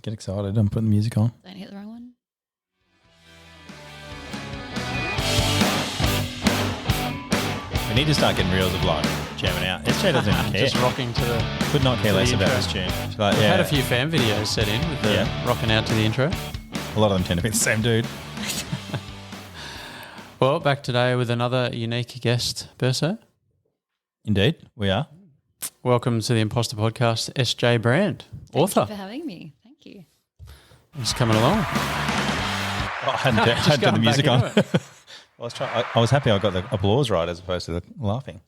Get excited. I'm putting the music on. Don't hit the wrong one. We need to start getting reels of like jamming out. SJ doesn't even care. Just rocking to the... Could not care less about this tune. Like, We've had a few fan videos set in with the rocking out to the intro. A lot of them tend to be the same dude. Well, back today with another unique guest, Berso. Indeed, we are. Welcome to the Imposter podcast, SJ Brand, author. Thank you for having me. Thank you. Just coming along. Oh, I hadn't turned the music on. I was happy I got the applause right as opposed to the laughing.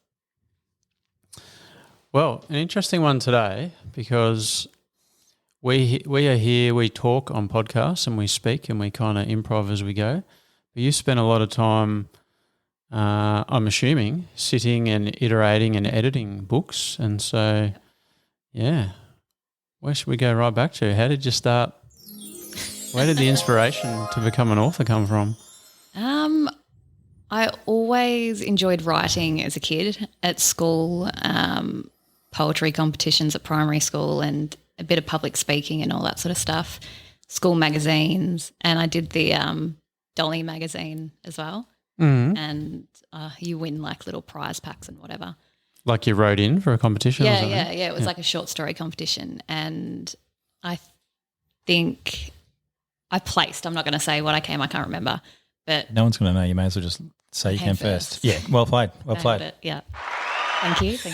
Well, an interesting one today because we are here, we talk on podcasts and we speak and we kind of improv as we go. But you spend a lot of time, I'm assuming, sitting and iterating and editing books. And so, yeah, where should we go right back to? How did you start? Where did the inspiration to become an author come from? I always enjoyed writing as a kid at school, poetry competitions at primary school and a bit of public speaking and all that sort of stuff, school magazines, and I did the Dolly magazine as well. Mm-hmm. And you win like little prize packs and whatever. Like you wrote in for a competition or something? Yeah. It was like a short story competition and I think I placed. I'm not going to say what I came. I can't remember. But no one's going to know. You may as well just say you came first. Yeah, well played. Well played. Yeah. Thank you. So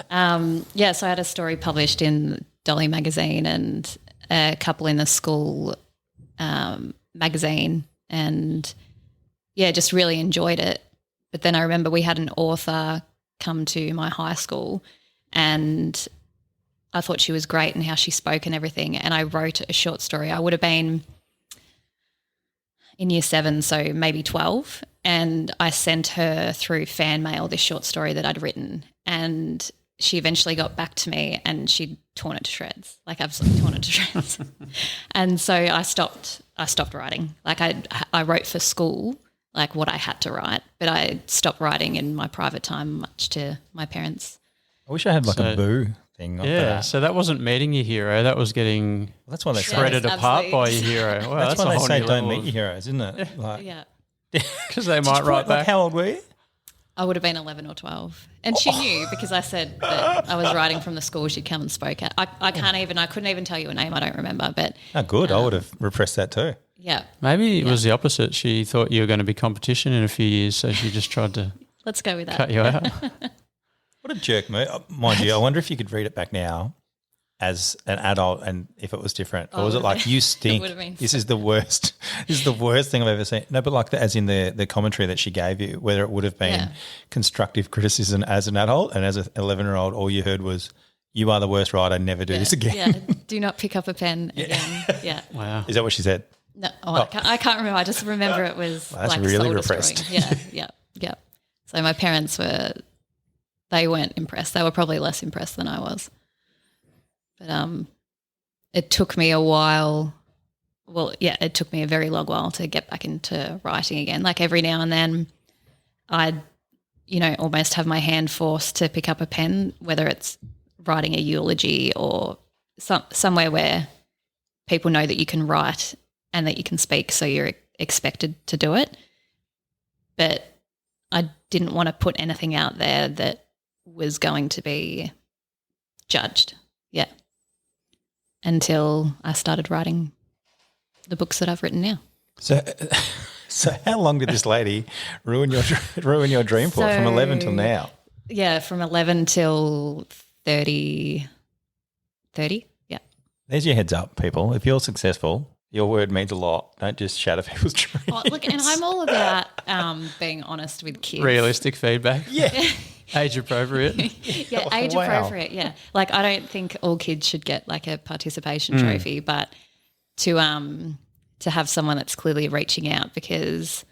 I had a story published in Dolly magazine and a couple in the school magazine and, just really enjoyed it. But then I remember we had an author come to my high school and I thought she was great and how she spoke and everything, and I wrote a short story. I would have been in year 7, so maybe 12, and I sent her through fan mail this short story that I'd written, and she eventually got back to me and she'd torn it to shreds, like absolutely torn it to shreds. And so I stopped writing. Like I wrote for school, like what I had to write, but I stopped writing in my private time, much to my parents. I wish I had a boo thing. So that wasn't meeting your hero. That was getting that's why they shredded apart by your hero. Well, that's why they say don't meet your heroes, isn't it? Like, yeah. Because they might write back. Like, how old were you? I would have been 11 or 12. And she knew because I said that I was writing from the school she'd come and spoke at. I couldn't even tell you a name. I don't remember. But good. I would have repressed that too. Yeah. Maybe it was the opposite. She thought you were going to be competition in a few years, so she just tried to let's go with that. Cut you out. What a jerk move. Mind you, I wonder if you could read it back now as an adult and if it was different. Or was it like, you stink, this is the worst. This is the worst thing I've ever seen. No, but like as in the commentary that she gave you, whether it would have been constructive criticism as an adult and as an 11-year-old, all you heard was, you are the worst writer, never do this again. Yeah, do not pick up a pen again. Yeah. Wow. Is that what she said? No, I can't remember. I just remember it was that's like really repressed. Yeah. So my parents they weren't impressed. They were probably less impressed than I was. But it took me a while. Well, yeah, it took me a very long while to get back into writing again. Like every now and then I'd, almost have my hand forced to pick up a pen, whether it's writing a eulogy or somewhere where people know that you can write and that you can speak, so you're expected to do it. But I didn't want to put anything out there that was going to be judged, until I started writing the books that I've written now. So how long did this lady ruin your dream for, from 11 till now? Yeah, from 11 till 30, yeah. There's your heads up, people. If you're successful, your word means a lot. Don't just shatter people's dreams. Oh, look, and I'm all about being honest with kids. Realistic feedback. Yeah. Age appropriate. Yeah, age appropriate, yeah. Like I don't think all kids should get like a participation trophy, but to have someone that's clearly reaching out because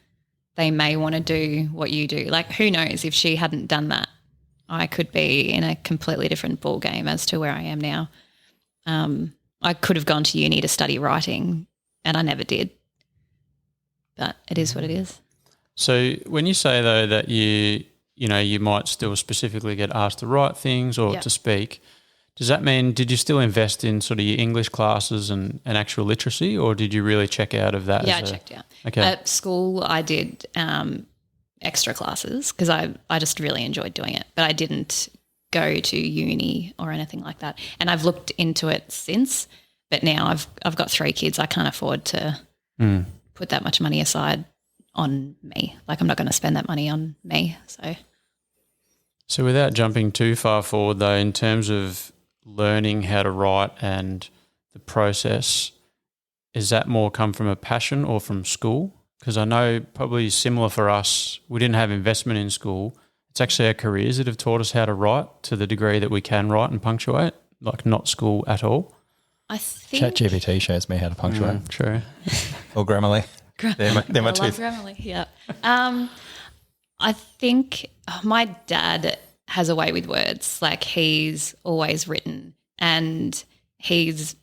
they may want to do what you do. Like who knows, if she hadn't done that, I could be in a completely different ball game as to where I am now. I could have gone to uni to study writing and I never did. But it is what it is. So when you say though that you might still specifically get asked to write things or to speak, Does that mean, did you still invest in sort of your English classes and actual literacy, or did you really check out of that? Yeah, I checked out. Okay. At school, I did extra classes because I just really enjoyed doing it, but I didn't go to uni or anything like that. And I've looked into it since, but now I've got 3 kids. I can't afford to put that much money aside on me. Like, I'm not going to spend that money on me. So without jumping too far forward though, in terms of learning how to write and the process, is that more come from a passion or from school? Because I know probably similar for us, we didn't have investment in school. It's actually our careers that have taught us how to write to the degree that we can write and punctuate, like not school at all. I think ChatGPT shows me how to punctuate. True. Or Grammarly. They're my two. I love Grammarly, yeah. I think my dad has a way with words. Like, he's always written, and he's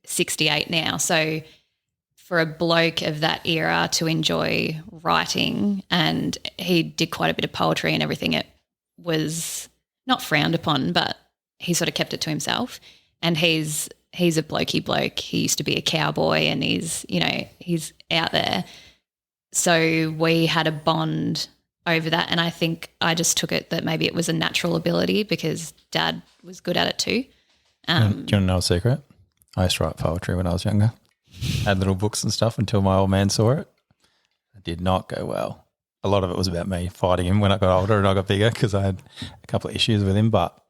68 now. So for a bloke of that era to enjoy writing, and he did quite a bit of poetry and everything, it was not frowned upon, but he sort of kept it to himself. And he's a blokey bloke. He used to be a cowboy, and he's out there. So we had a bond over that, and I think I just took it that maybe it was a natural ability because Dad was good at it too. Do you want to know a secret? I used to write poetry when I was younger. Had little books and stuff until my old man saw it. It did not go well. A lot of it was about me fighting him when I got older and I got bigger because I had a couple of issues with him, but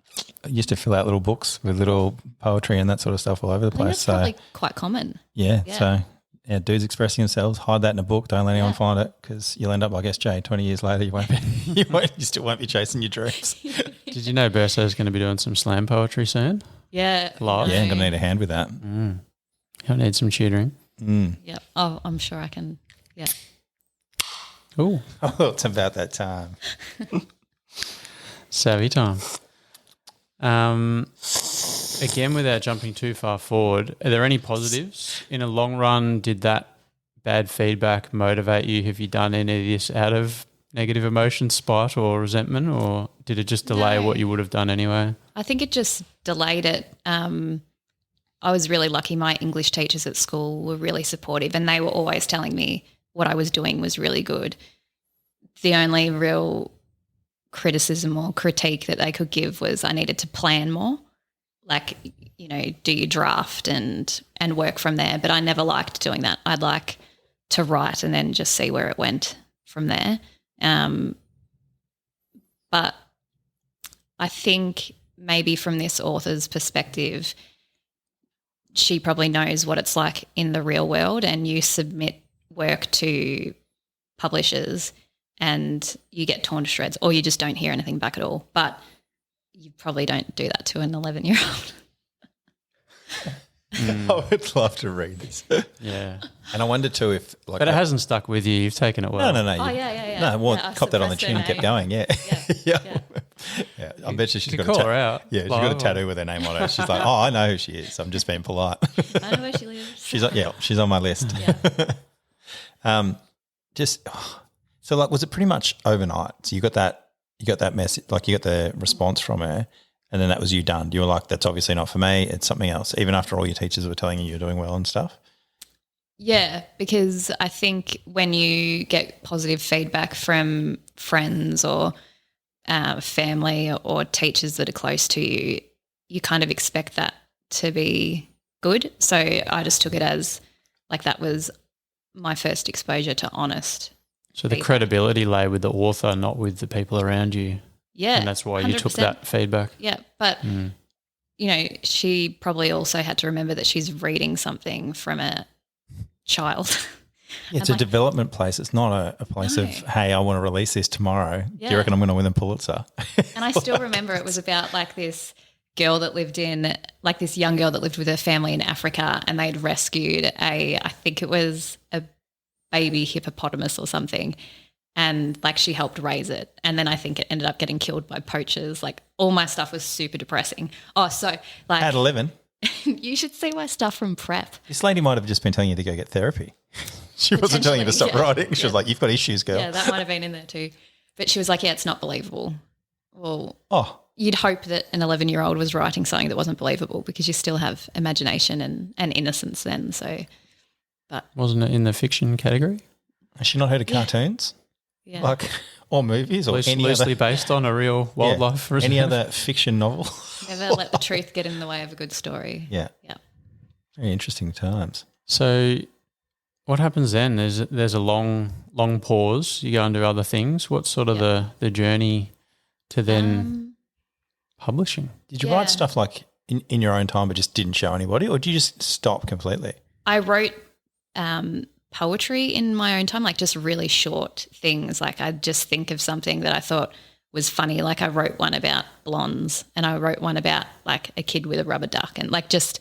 I used to fill out little books with little poetry and that sort of stuff all over the place. That's probably quite common. Yeah. So dudes expressing themselves, hide that in a book. Don't let anyone find it because you'll end up like SJ 20 years later. You still won't be chasing your dreams. Did you know Burso's going to be doing some slam poetry soon? Yeah. Live? Yeah, I'm going to need a hand with that. You'll need some tutoring. Yeah. Oh, I'm sure I can. Yeah. Oh, it's about that time. Savvy time. Again, without jumping too far forward, are there any positives? In a long run, did that bad feedback motivate you? Have you done any of this out of negative emotion, spite or resentment, or did it just delay what you would have done anyway? I think it just delayed it. I was really lucky. My English teachers at school were really supportive, and they were always telling me what I was doing was really good. The only real criticism or critique that they could give was I needed to plan more. Like, do your draft and work from there. But I never liked doing that. I'd like to write and then just see where it went from there. But I think maybe from this author's perspective, she probably knows what it's like in the real world, and you submit work to publishers and you get torn to shreds, or you just don't hear anything back at all. But you probably don't do that to an 11-year-old. I would love to read this. Yeah. And I wonder too if but it hasn't stuck with you. You've taken it well. No. Oh, yeah. No, well, copped that on the chin and kept going, yeah. Yeah. I bet you she's got call her out. Yeah, she's got a tattoo with her name on it. She's like, I know who she is. I'm just being polite. I know where she lives. She's on my list. Yeah. So was it pretty much overnight? So you got that message, like you got the response from her, and then that was you done. You were like, that's obviously not for me. It's something else. Even after all your teachers were telling you you're doing well and stuff. Yeah, because I think when you get positive feedback from friends or family or teachers that are close to you, you kind of expect that to be good. So I just took it as like that was my first exposure to honest. So the credibility lay with the author, not with the people around you. Yeah. And that's why 100%. you took that feedback. Yeah. But, she probably also had to remember that she's reading something from a child. Yeah, it's a development place. It's not a place of, hey, I want to release this tomorrow. Yeah. Do you reckon I'm going to win a Pulitzer? And I still remember it was about like this girl that lived in, like this young girl that lived with her family in Africa, and they'd rescued I think it was a baby hippopotamus or something, and like she helped raise it, and then I think it ended up getting killed by poachers. Like all my stuff was super depressing. Oh, so like at 11, you should see my stuff from prep. This lady might have just been telling you to go get therapy. She wasn't telling you to stop writing. She was like, you've got issues, girl. Yeah, that might have been in there too. But she was like, yeah, it's not believable. Well, you'd hope that an 11-year-old was writing something that wasn't believable because you still have imagination and innocence then. So, but wasn't it in the fiction category? Has she not heard of cartoons? Yeah. Like, or movies, or loosely based on a real wildlife reserve? Any other fiction novel? Never let the truth get in the way of a good story. Yeah. Very interesting times. So what happens then? There's a long pause. You go and do other things. What's sort of the journey to then publishing? Did you write stuff like in your own time but just didn't show anybody, or did you just stop completely? I wrote poetry in my own time, like just really short things. Like I'd just think of something that I thought was funny. Like I wrote one about blondes, and I wrote one about like a kid with a rubber duck, and like just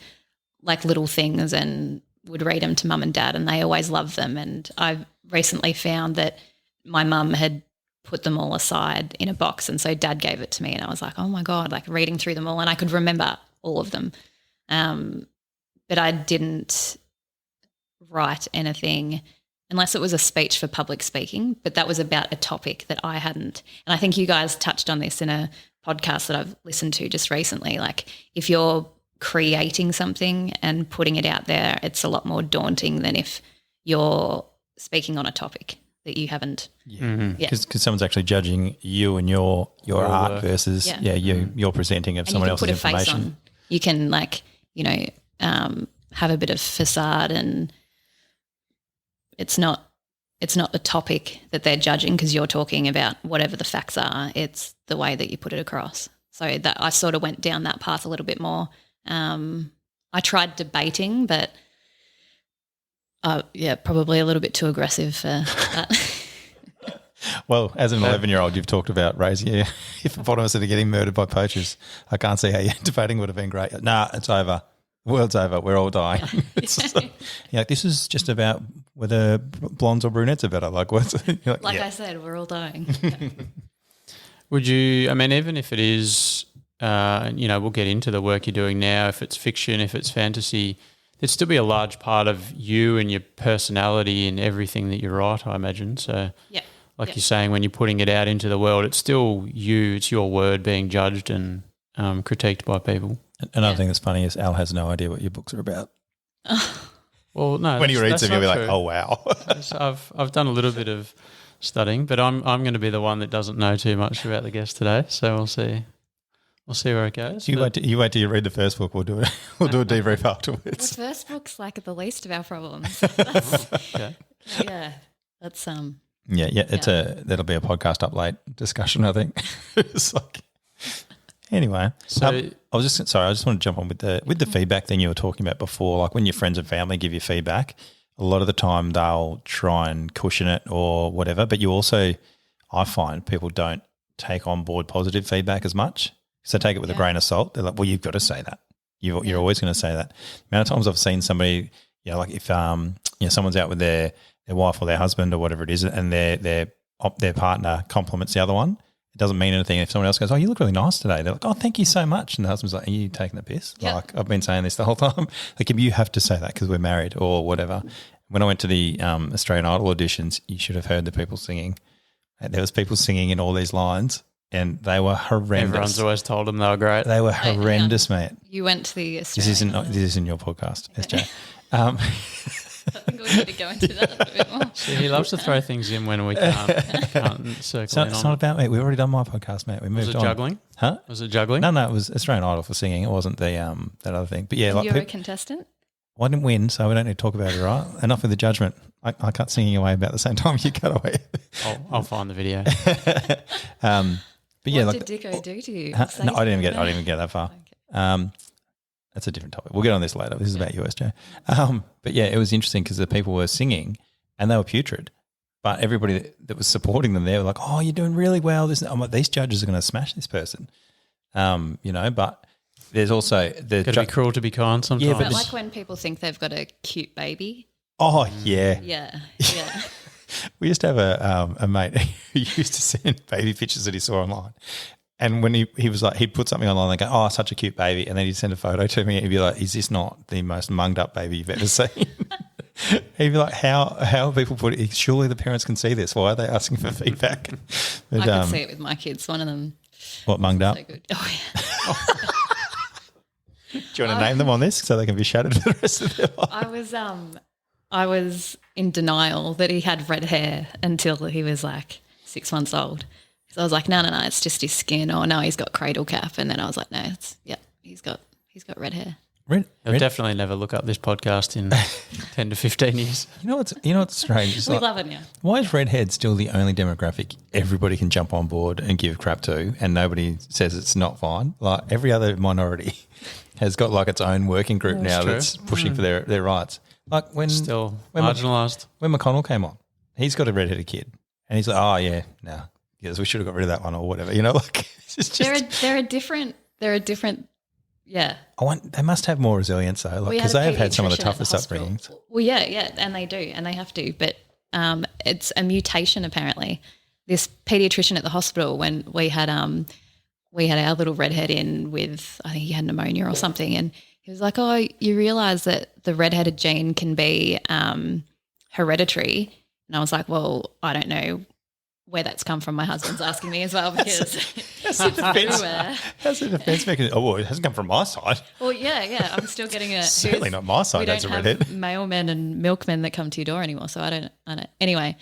like little things, and would read them to mum and dad, and they always loved them. And I recently found that my mum had put them all aside in a box, and so dad gave it to me, and I was like, oh my God, like reading through them all, and I could remember all of them. But I didn't write anything unless it was a speech for public speaking, but that was about a topic that I hadn't. And I think you guys touched on this in a podcast that I've listened to just recently. Like if you're creating something and putting it out there, it's a lot more daunting than if you're speaking on a topic that you haven't. Because someone's actually judging you and your art versus you're presenting of someone else's information. You can like, have a bit of facade, and it's not the topic that they're judging because you're talking about whatever the facts are. It's the way that you put it across. So that I sort of went down that path a little bit more. I tried debating, but probably a little bit too aggressive for that. Well, as an 11-year-old, you've talked about raising your hippopotamus that are getting murdered by poachers. I can't see how your debating would have been great. Nah, it's over. World's over. We're all dying. This is just about whether blondes or brunettes are better. Like, I said, we're all dying. Would you? I mean, even if it is, we'll get into the work you're doing now. If it's fiction, if it's fantasy, there'd still be a large part of you and your personality in everything that you write, I imagine. So, you're saying, when you're putting it out into the world, it's still you. It's your word being judged and critiqued by people. Another thing that's funny is Al has no idea what your books are about. Well, no. When he reads them, he'll be like, "Oh wow." I've done a little bit of studying, but I'm going to be the one that doesn't know too much about the guest today. So we'll see. We'll see where it goes. You wait till you read the first book. We'll do it. We'll do a debrief afterwards. The first book's like the least of our problems. That's that'll be a podcast up late discussion, I think. It's like. Anyway, so I just want to jump on with the feedback thing you were talking about before. Like when your friends and family give you feedback, a lot of the time they'll try and cushion it or whatever. But you also, I find people don't take on board positive feedback as much. So take it with a grain of salt. They're like, well, you've got to say that. You're always going to say that. The amount of times I've seen somebody, like if someone's out with their wife or their husband or whatever it is, and their partner compliments the other one. It doesn't mean anything if someone else goes, oh, you look really nice today. They're like, oh, thank you so much. And the husband's like, are you taking the piss? Yep. Like, I've been saying this the whole time. Like, you have to say that because we're married or whatever. When I went to the Australian Idol auditions, you should have heard the people singing. There was people singing in all these lines and they were horrendous. Everyone's always told them they were great. They were horrendous, mate. You went to the Australian This isn't your podcast, SJ. I think we need to go into that a little bit more. See, he loves to throw things in when we can't circle in on. It's not about me. We've already done my podcast, mate. We moved on. Was it juggling? Huh? Was it juggling? No, it was Australian Idol for singing. It wasn't the that other thing. But yeah, you're a contestant? Well, I didn't win, so we don't need to talk about it, right? Enough with the judgment. I cut singing away about the same time you cut away. I'll find the video. But yeah, what did Dicko do to you? No, I didn't even get that far. Okay. That's a different topic. We'll get on this later. This is about you, SJ. But yeah, it was interesting because the people were singing and they were putrid. But everybody that was supporting them, they were like, oh, you're doing really well. I'm like, these judges are going to smash this person. But there's also the got to be cruel to be kind sometimes. Yeah, but like when people think they've got a cute baby. Oh, yeah. Yeah. We used to have a mate who used to send baby pictures that he saw online. And when he was like, he'd put something online and go, oh, such a cute baby. And then he'd send a photo to me and he'd be like, is this not the most munged up baby you've ever seen? He'd be like, how are people put it? Surely the parents can see this. Why are they asking for feedback? But, I can see it with my kids. One of them What, munged up? So good. Oh, yeah. Do you want to name them on this so they can be shouted for the rest of their life? I was in denial that he had red hair until he was like 6 months old. So I was like, no, it's just his skin. Oh no, he's got cradle cap. And then I was like, no, he's got red hair. I'll definitely never look up this podcast in 10 to 15 years. You know what's strange? It's We love it now. Why is redhead still the only demographic everybody can jump on board and give crap to, and nobody says it's not fine? Like every other minority has got like its own working group now that's pushing for their rights. Like when marginalised. When McConnell came on, he's got a redheaded kid, and he's like, oh yeah, no, yes, we should have got rid of that one or whatever. You know, like it's just They're a different. Yeah. They must have more resilience though, like because they have had some of the toughest upbringings. Well, yeah, and they do, and they have to. But it's a mutation apparently. This paediatrician at the hospital, when we had our little redhead in with, I think he had pneumonia or something, and he was like, "Oh, you realise that the redheaded gene can be hereditary?" And I was like, "Well, I don't know where that's come from." My husband's asking me as well because How's the defence mechanism? Oh, well, it hasn't come from my side. Well, yeah, I'm still getting it. Certainly not my side. That's a redhead. We don't have mailmen and milkmen that come to your door anymore, so I don't. Anyway,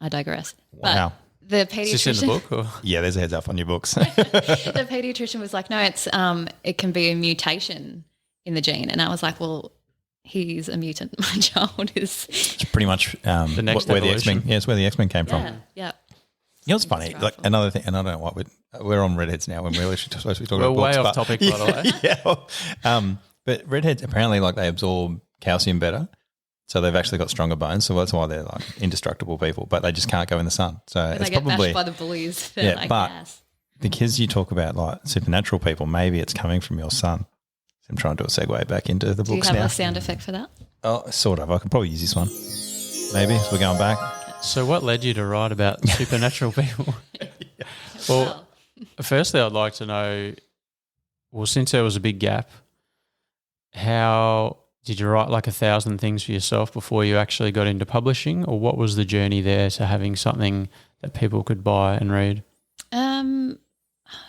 I digress. Wow. But the Is this in paediatrician, the book? Or? Yeah, there's a heads up on your books. the paediatrician was like, "No, it can be a mutation in the gene," and I was like, "Well, he's a mutant. My child is." It's pretty much the next where the evolution. X-Men. Yeah, it's where the X-Men came from. Yeah. You know what's funny? Like another thing, and I don't know what we're on redheads now when we're supposed to be talking about books. We're way off topic, by the way. Yeah. But redheads apparently like they absorb calcium better, so they've actually got stronger bones. So that's why they're like indestructible people, but they just can't go in the sun. So And it's they get probably bashed by the bullies. For but gas. because you talk about like supernatural people, maybe it's coming from your son. So I'm trying to do a segue back into the Do you books have now. a sound effect for that? Oh, sort of. I could probably use this one. Maybe as we're going back. So what led you to write about supernatural people? Well, firstly, I'd like to know, well, since there was a big gap, how did you write like 1,000 things for yourself before you actually got into publishing, or what was the journey there to having something that people could buy and read? No,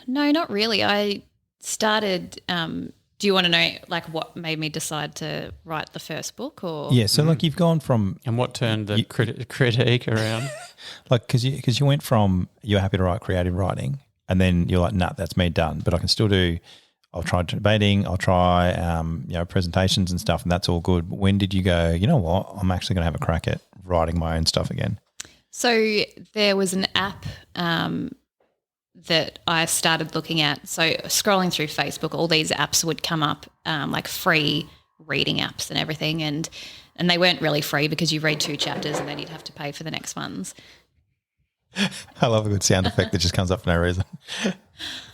not really. I started. Do you want to know like what made me decide to write the first book, or Yeah, so like you've gone from And what turned the critique around? like because you went from you're happy to write creative writing, and then you're like, nah, that's me done. But I can still do. I'll try debating. I'll try presentations and stuff, and that's all good. But when did you go? You know what? I'm actually going to have a crack at writing my own stuff again. So there was an app that I started looking at. So scrolling through Facebook, all these apps would come up, like free reading apps and everything, and they weren't really free because you read 2 chapters and then you'd have to pay for the next ones. I love a good sound effect that just comes up for no reason.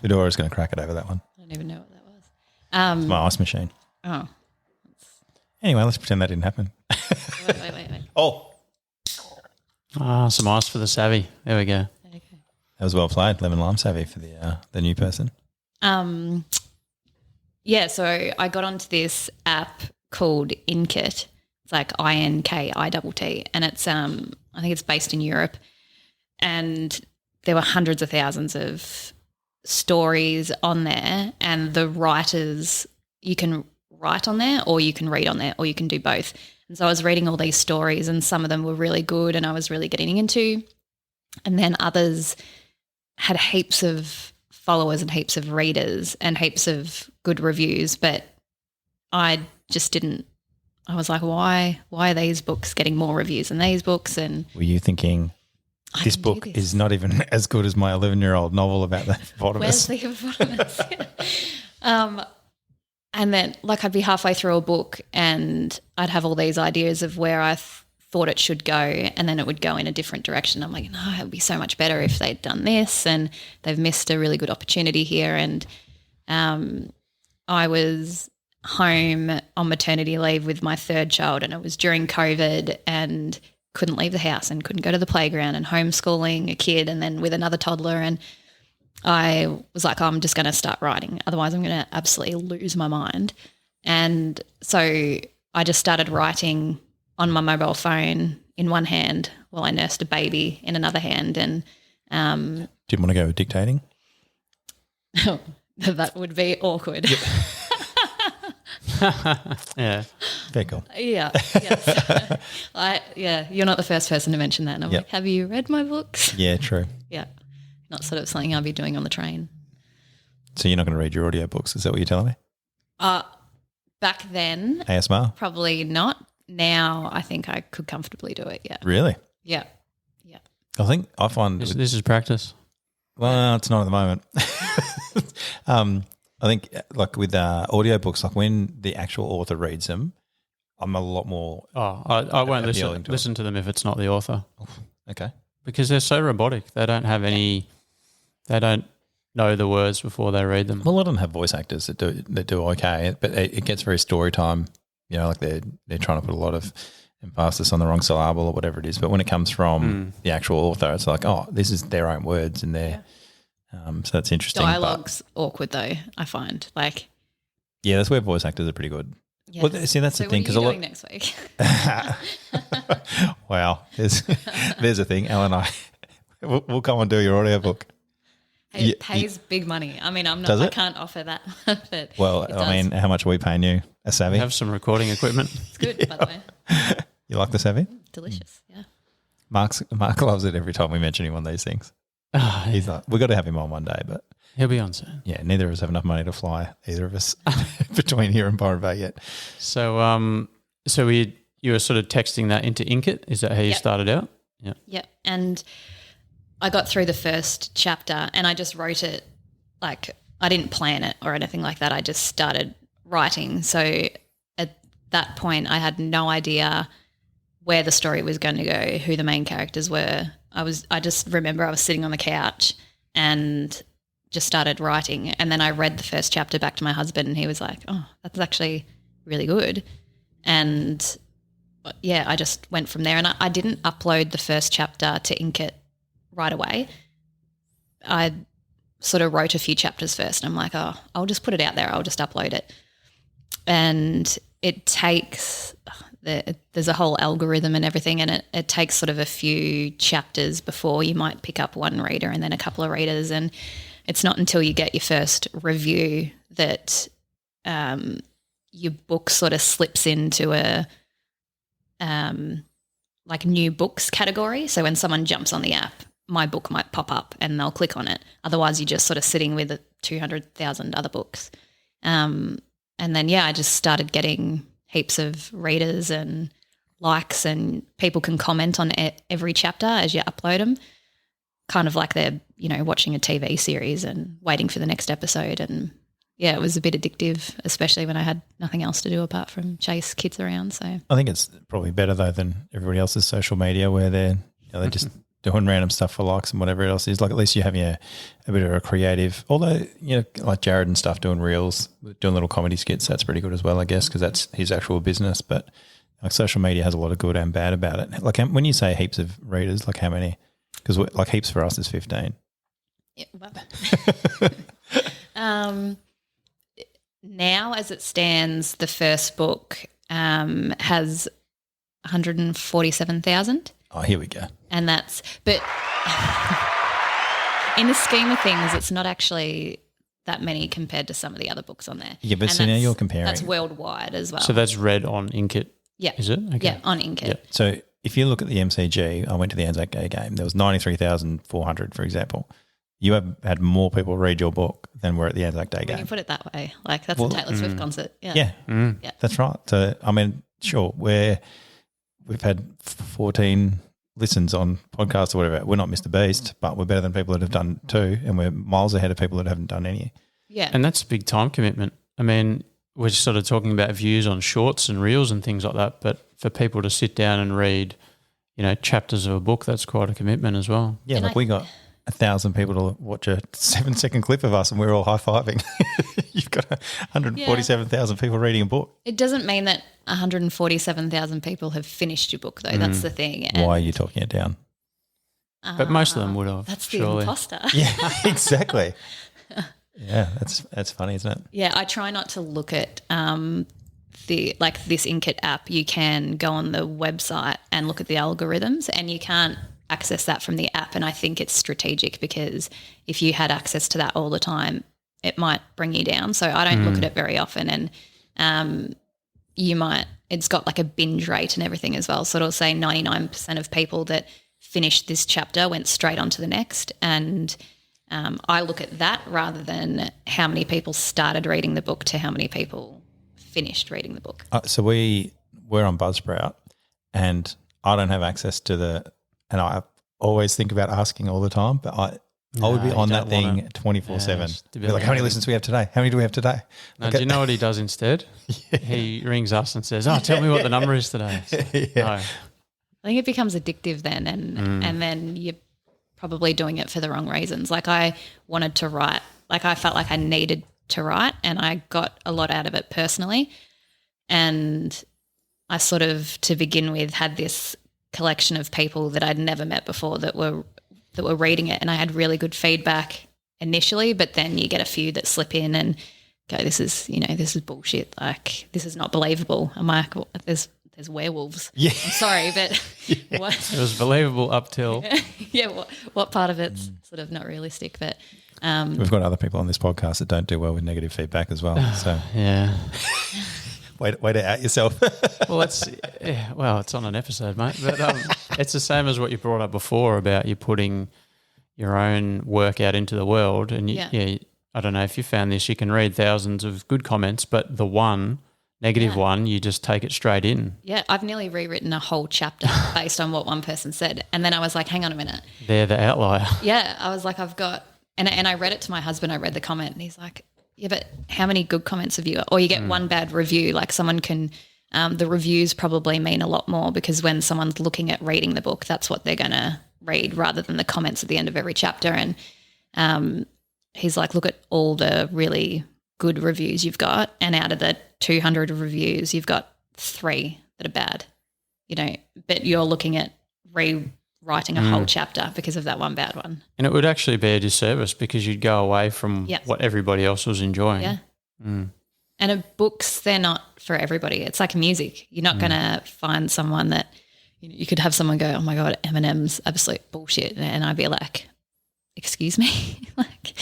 Fedora's going to crack it over that one. I don't even know what that was. It's my ice machine. Oh, Anyway, let's pretend that didn't happen. wait. Oh, Some ice for the savvy. There we go. Okay. that was well played. Lemon lime savvy for the new person. Yeah, so I got onto this app called Inkit. It's like INKITT, and it's I think it's based in Europe, and there were hundreds of thousands of stories on there, and the writers, you can write on there or you can read on there or you can do both. And so I was reading all these stories, and some of them were really good and I was really getting into, and then others had heaps of followers and heaps of readers and heaps of good reviews, but I just didn't. I was like, why are these books getting more reviews than these books? And Were you thinking this book is not even as good as my 11-year-old novel about the hippopotamus? Where's the hippopotamus? And then like I'd be halfway through a book and I'd have all these ideas of where I thought it should go, and then it would go in a different direction. I'm like, no, it would be so much better if they'd done this, and they've missed a really good opportunity here. And I was home on maternity leave with my 3rd child, and it was during COVID, and couldn't leave the house and couldn't go to the playground, and homeschooling a kid and then with another toddler. And I was like, I'm just going to start writing. Otherwise I'm going to absolutely lose my mind. And so I just started writing on my mobile phone in one hand while I nursed a baby in another hand. And Didn't want to go with dictating? That would be awkward. Yep. Yeah. Very cool. Yeah. You're not the first person to mention that. And I'm Yep. like, have you read my books? Yeah, true. Yeah. Not sort of something I'll be doing on the train. So you're not going to read your audiobooks, is that what you're telling me? Back then, ASMR? probably not. Now I think I could comfortably do it, yeah. Really? Yeah. I find This is practice. well, it's not at the moment. I think like with audiobooks, like when the actual author reads them, I'm a lot more I won't appealing to listen to them if it's not the author. okay. Because they're so robotic. They don't have any they don't know the words before they read them. Well, a lot of them have voice actors that do okay, but it gets very story time. You know, like they're trying to put a lot of emphasis on the wrong syllable or whatever it is. But when it comes from the actual author, it's like, oh, this is their own words in there. So that's interesting. Dialogue's awkward though, I find. Like, yeah, that's where voice actors are pretty good. yeah. Well, see, that's the thing. What are you doing next week? Wow, there's a thing. Elle and I, we'll come and do your audiobook. Hey, it pays big money. I mean, I can't offer that. But well, I mean, how much are we paying you? A Savvy? Have some recording equipment. it's good, by the way. You like the Savvy? Delicious, yeah. Mark loves it every time we mention him on these things. He's like, we've got to have him on one day, but He'll be on soon. yeah, neither of us have enough money to fly, either of us, between here and Byron Bay yet. So, you were sort of texting that into Inkit. Is that how you started out? Yeah. Yep. And I got through the first chapter and I just wrote it, like I didn't plan it or anything like that. I just started writing. So at that point I had no idea where the story was going to go, who the main characters were. I just remember I was sitting on the couch and just started writing. And then I read the first chapter back to my husband and he was like, oh, that's actually really good. And yeah, I just went from there. And I didn't upload the first chapter to Inkit right away. I sort of wrote a few chapters first and I'm like, oh, I'll just put it out there. I'll just upload it. And it takes there's a whole algorithm and everything, and it takes sort of a few chapters before you might pick up one reader and then a couple of readers. And it's not until you get your first review that your book sort of slips into a like new books category. So when someone jumps on the app, my book might pop up and they'll click on it. Otherwise, you're just sort of sitting with 200,000 other books. And then, I just started getting heaps of readers and likes, and people can comment on every chapter as you upload them, kind of like they're, watching a TV series and waiting for the next episode. And it was a bit addictive, especially when I had nothing else to do apart from chase kids around. So I think it's probably better though than everybody else's social media where they're just doing random stuff for likes and whatever else is. Like at least you're having a bit of a creative, although, like Jared and stuff doing reels, doing little comedy skits, that's pretty good as well, I guess, because that's his actual business. But like social media has a lot of good and bad about it. Like when you say heaps of readers, like how many? Because like heaps for us is 15. Yeah, well. Now as it stands, the first book has 147,000. Oh, here we go. And but in the scheme of things, it's not actually that many compared to some of the other books on there. Yeah, but so now you're comparing. That's worldwide as well. So that's read on Inkit. Yeah. Is it? Okay. Yeah, on Inkit. Yeah. So if you look at the MCG, I went to the Anzac Day game, there was 93,400, for example. You have had more people read your book than were at the Anzac Day game. When you put it that way, like that's a Taylor Swift concert. Yeah. Yeah, that's right. So, I mean, sure, we've had 14 listens on podcasts or whatever. We're not Mr. Beast, but we're better than people that have done 2, and we're miles ahead of people that haven't done any. Yeah. And that's a big time commitment. I mean, we're sort of talking about views on shorts and reels and things like that, but for people to sit down and read, chapters of a book, that's quite a commitment as well. Yeah, we got 1,000 people to watch a 7-second clip of us and we're all high-fiving. You've got 147,000 people reading a book. It doesn't mean that 147,000 people have finished your book, though. That's the thing. And why are you talking it down? But most of them would have. That's the surely. imposter. Yeah, exactly. Yeah, that's funny, isn't it? Yeah, I try not to look at this Inkit app. You can go on the website and look at the algorithms, and you can't access that from the app. And I think it's strategic because if you had access to that all the time, it might bring you down. So I don't look at it very often, and it's got like a binge rate and everything as well. So it'll say 99% of people that finished this chapter went straight on to the next, and I look at that rather than how many people started reading the book to how many people finished reading the book. So we're on Buzzsprout, and I don't have access to and I always think about asking all the time, but I would be on that thing 24/7. Be like, how many listens do we have today? How many do we have today? No, do you know what he does instead? He rings us and says, tell me what the number is today. So, no. I think it becomes addictive then, and then you're probably doing it for the wrong reasons. Like I wanted to write, like I felt like I needed to write, and I got a lot out of it personally. And I sort of, to begin with, had this collection of people that I'd never met before that were reading it, and I had really good feedback initially, but then you get a few that slip in and go, this is bullshit. Like, this is not believable. I'm like, there's werewolves. Yeah. I'm sorry, but what? It was believable up till. Yeah, what part of it's sort of not realistic, but we've got other people on this podcast that don't do well with negative feedback as well. So yeah. Way to out yourself. Well, it's on an episode, mate. But it's the same as what you brought up before about you putting your own work out into the world. And I don't know if you found this. You can read thousands of good comments, but the one negative one, you just take it straight in. Yeah, I've nearly rewritten a whole chapter based on what one person said, and then I was like, hang on a minute, they're the outlier. Yeah, I was like, I've got, and I read it to my husband. I read the comment, and he's like, yeah, but how many good comments have you got? Or you get one bad review. Like someone can, the reviews probably mean a lot more, because when someone's looking at reading the book, that's what they're going to read rather than the comments at the end of every chapter. And he's like, look at all the really good reviews you've got, and out of the 200 reviews, you've got 3 that are bad, but you're looking at rewriting a whole chapter because of that one bad one. And it would actually be a disservice, because you'd go away from what everybody else was enjoying. Yeah. And books, they're not for everybody. It's like music. You're not going to find someone that, you could have someone go, oh my God, Eminem's absolute bullshit. And I'd be like, excuse me? Like,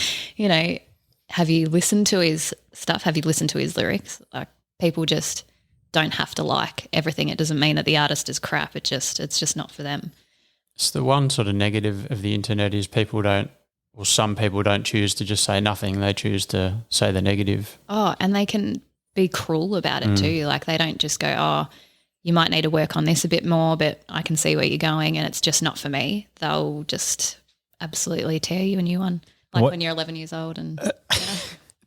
have you listened to his stuff? Have you listened to his lyrics? Like, people just don't have to like everything. It doesn't mean that the artist is crap. It's just not for them. It's the one sort of negative of the internet is some people don't choose to just say nothing. They choose to say the negative. Oh, and they can be cruel about it too. Like, they don't just go, oh, you might need to work on this a bit more, but I can see where you're going and it's just not for me. They'll just absolutely tear you a new one. Like when you're 11 years old and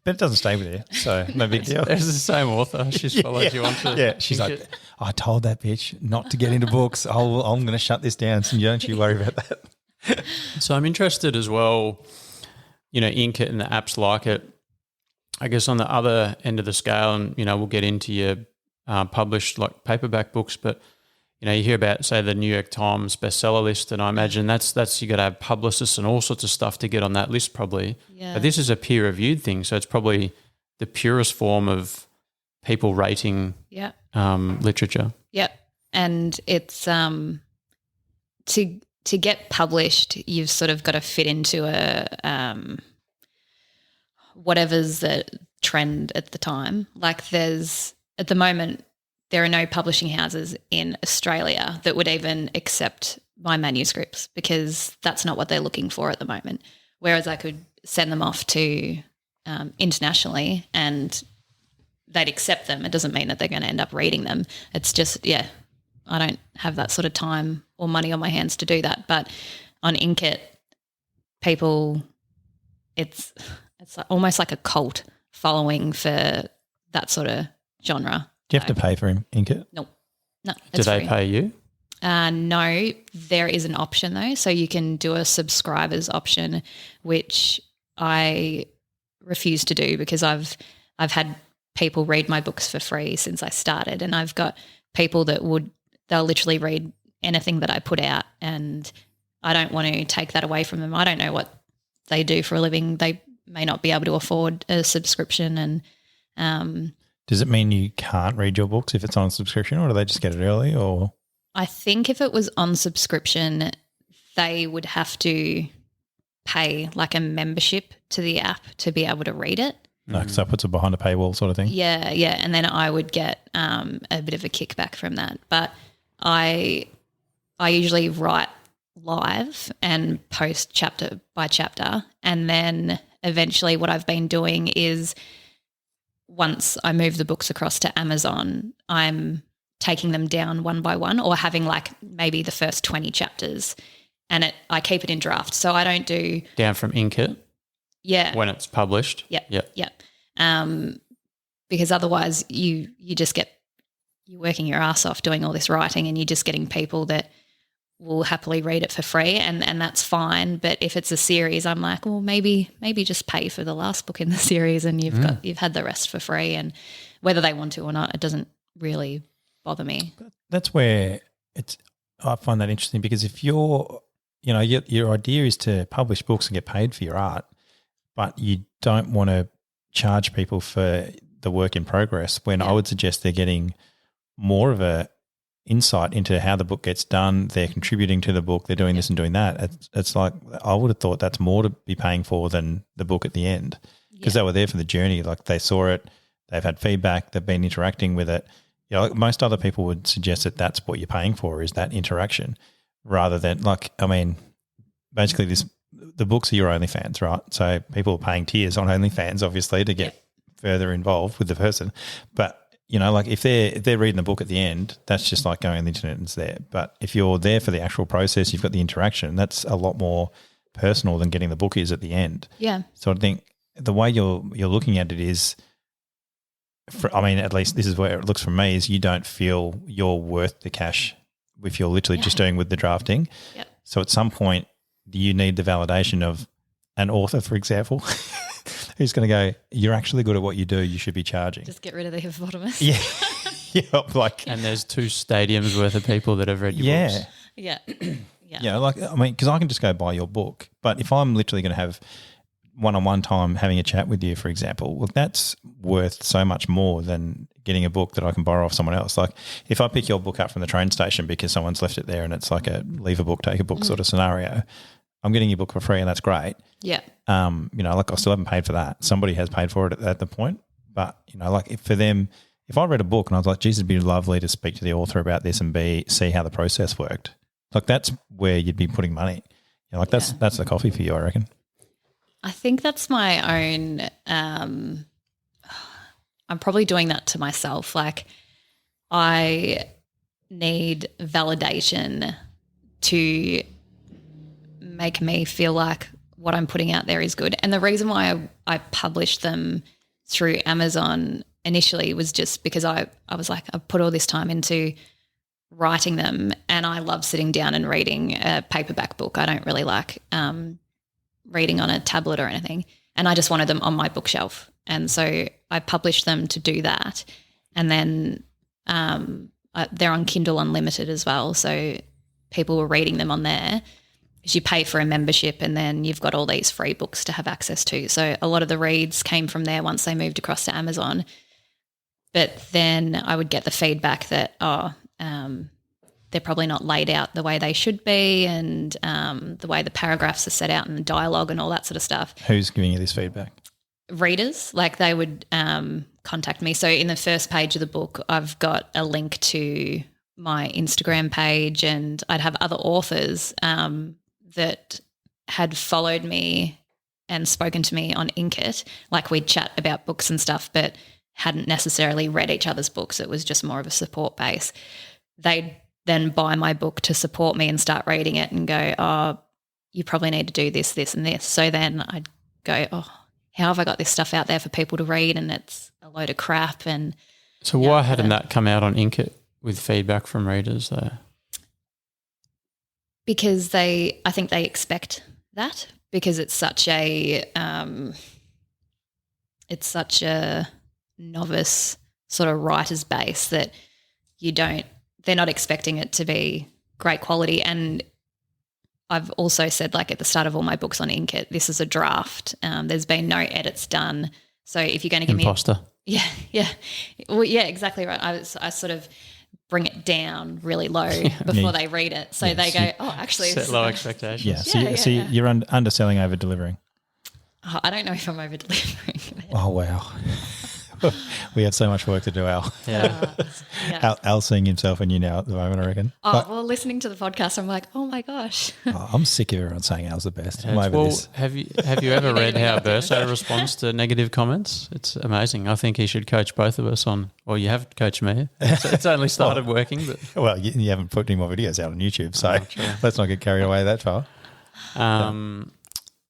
But it doesn't stay with you, so no big deal. There's the same author. She's followed you onto. Yeah, she's like, I told that bitch not to get into books. I'm going to shut this down, so don't you worry about that. So I'm interested as well, Inkit and the apps like it. I guess on the other end of the scale, and, we'll get into your published like paperback books, but, you hear about, say, the New York Times bestseller list, and I imagine that's you got to have publicists and all sorts of stuff to get on that list probably. Yeah. But this is a peer-reviewed thing, so it's probably the purest form of people rating literature. Yep. And it's to get published, you've sort of got to fit into a whatever's the trend at the time. Like, at the moment, there are no publishing houses in Australia that would even accept my manuscripts, because that's not what they're looking for at the moment. Whereas I could send them off to internationally and they'd accept them. It doesn't mean that they're going to end up reading them. It's just, I don't have that sort of time or money on my hands to do that. But on Inkit, people, it's almost like a cult following for that sort of genre. Do you have to pay for Inkit? No. Do they pay you? No, there is an option though. So you can do a subscribers option, which I refuse to do, because I've had people read my books for free since I started, and I've got people that they'll literally read anything that I put out, and I don't want to take that away from them. I don't know what they do for a living. They may not be able to afford a subscription, and does it mean you can't read your books if it's on subscription, or do they just get it early? Or I think if it was on subscription, they would have to pay like a membership to the app to be able to read it. Like, so it puts it behind a paywall sort of thing? Yeah, yeah. And then I would get a bit of a kickback from that. But I usually write live and post chapter by chapter, and then eventually what I've been doing is once I move the books across to Amazon, I'm taking them down one by one, or having like maybe the first 20 chapters, and I keep it in draft. So I don't do down from Inkit. Yeah. When it's published. Yeah. Because otherwise you're working your ass off doing all this writing, and you're just getting people that will happily read it for free, and that's fine. But if it's a series, I'm like, well, maybe just pay for the last book in the series, and you've had the rest for free, and whether they want to or not, it doesn't really bother me. That's where I find that interesting, because if your idea is to publish books and get paid for your art, but you don't want to charge people for the work in progress, when I would suggest they're getting more of a insight into how the book gets done, they're contributing to the book, they're doing this and doing that. It's like, I would have thought that's more to be paying for than the book at the end, because they were there for the journey. Like, they saw it, they've had feedback, they've been interacting with it. Like most other people would suggest that that's what you're paying for, is that interaction, rather than basically the books are your OnlyFans, right? So people are paying tiers on OnlyFans, obviously, to get further involved with the person. But if they're reading the book at the end, that's just like going on the internet and it's there. But if you're there for the actual process, you've got the interaction, that's a lot more personal than getting the book is at the end. Yeah. So I think the way you're looking at it is, at least this is where it looks from me, is you don't feel you're worth the cash if you're literally just doing with the drafting. Yep. So at some point you need the validation of an author, for example, who's going to go, you're actually good at what you do, you should be charging. Just get rid of the hippopotamus. Yeah. And there's 2 stadiums worth of people that have read your books. Yeah. Because I can just go buy your book, but if I'm literally going to have one-on-one time having a chat with you, for example, well, that's worth so much more than getting a book that I can borrow off someone else. Like, if I pick your book up from the train station because someone's left it there and it's like a leave a book, take a book sort of scenario, I'm getting your book for free, and that's great. Yeah. I still haven't paid for that. Somebody has paid for it at the point. But, for them, if I read a book and I was like, geez, it'd be lovely to speak to the author about this and see how the process worked. Like, that's where you'd be putting money. That's the coffee for you, I reckon. I think that's my own I'm probably doing that to myself. Like, I need validation to make me feel like what I'm putting out there is good. And the reason why I published them through Amazon initially was just because I was like, I put all this time into writing them, and I love sitting down and reading a paperback book. I don't really like reading on a tablet or anything, and I just wanted them on my bookshelf. And so I published them to do that. And then they're on Kindle Unlimited as well, so people were reading them on there. You pay for a membership, and then you've got all these free books to have access to. So a lot of the reads came from there once they moved across to Amazon. But then I would get the feedback that, they're probably not laid out the way they should be, and the way the paragraphs are set out and the dialogue and all that sort of stuff. Who's giving you this feedback? Readers, like they would contact me. So in the first page of the book, I've got a link to my Instagram page, and I'd have other authors that had followed me and spoken to me on Inkit. Like, we'd chat about books and stuff, but hadn't necessarily read each other's books. It was just more of a support base. They'd then buy my book to support me and start reading it and go, oh, you probably need to do this, this and this. So then I'd go, oh, how have I got this stuff out there for people to read, and it's a load of crap. And so why hadn't that come out on Inkit with feedback from readers there? Because I think they expect that, because it's such a novice sort of writer's base that they're not expecting it to be great quality. And I've also said, like, at the start of all my books on Inkit, this is a draft. There's been no edits done. So if you're going to give Imposter. me – yeah. Well, yeah, exactly right. I sort of bring it down really low before they read it. So they go, oh, actually. Set low expectations. Yeah. So you're underselling, over-delivering. Oh, I don't know if I'm over-delivering. Oh, wow. We have so much work to do, Al. Yeah. Al's seeing himself in you now at the moment, I reckon. Well, listening to the podcast, I'm like, oh my gosh. I'm sick of everyone saying Al's the best. I'm over this. Have you ever read how Burso responds to negative comments? It's amazing. I think he should coach both of us on. Well, you have coached me. It's only started working, but well, you haven't put any more videos out on YouTube, so let's not get carried away that far.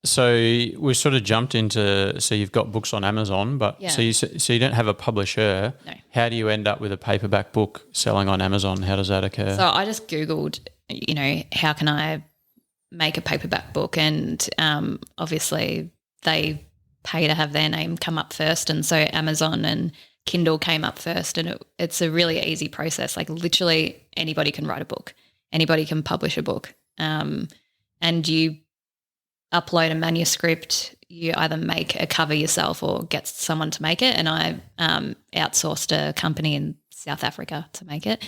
So we sort of jumped into, so you've got books on Amazon, but so you don't have a publisher. No. How do you end up with a paperback book selling on Amazon? How does that occur? So I just Googled, how can I make a paperback book? And obviously they pay to have their name come up first. And so Amazon and Kindle came up first, and it's a really easy process. Like literally anybody can write a book. Anybody can publish a book. And you upload a manuscript, you either make a cover yourself or get someone to make it. And I outsourced a company in South Africa to make it.